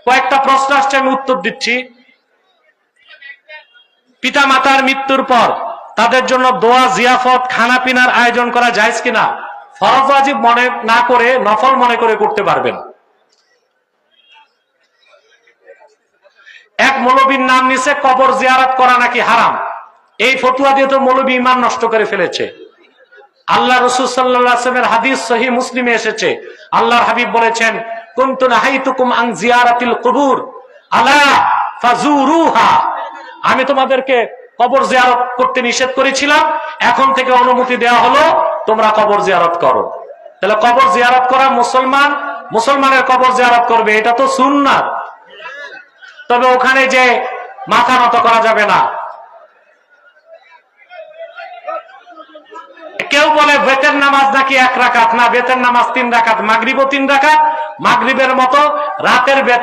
কয়েকটা প্রশ্ন আসছে, আমি উত্তর দিচ্ছি। পিতা মাতার মৃত্যুর পর তাদের জন্য দোয়া, জিয়াফত, খানা পিনার আয়োজন করা জায়েজ কিনা? ফরজ ওয়াজিব মনে না করে নফল মনে করে করতে পারবেন। এক মৌলবীর নাম নিচে কবর জিয়ারত করা নাকি হারাম। এই ফতুয়া দিয়ে তো মৌলবী ঈমান নষ্ট করে ফেলেছে। আল্লাহ রাসূল সাল্লাল্লাহু আলাইহি ওয়াসাল্লামের হাদিস সহিহ মুসলিমে এসেছে, আল্লাহর হাবিব বলেছেন, কুনতু নাহাইতুকুম আন জিয়ারাতিল কুবুর আলা ফাজুরুহা। আমি তোমাদেরকে কবর জিয়ারত করতে নিষেধ করেছিলাম, এখন থেকে অনুমতি দেওয়া হলো তোমরা কবর জিয়ারত করো। তাহলে কবর জিয়ারত করা মুসলমানের কবর জিয়ারত করবে, এটা তো সুন্নাত। তবে ওখানে যে মাথা নত করা যাবে না। কেউ বলে বেতের নামাজ নাকি 1 রাকাত, না, বেতের নামাজ 3 রাকাত, মাগরিবও 3 রাকাত, মাগরিবের মতো রাতের বেত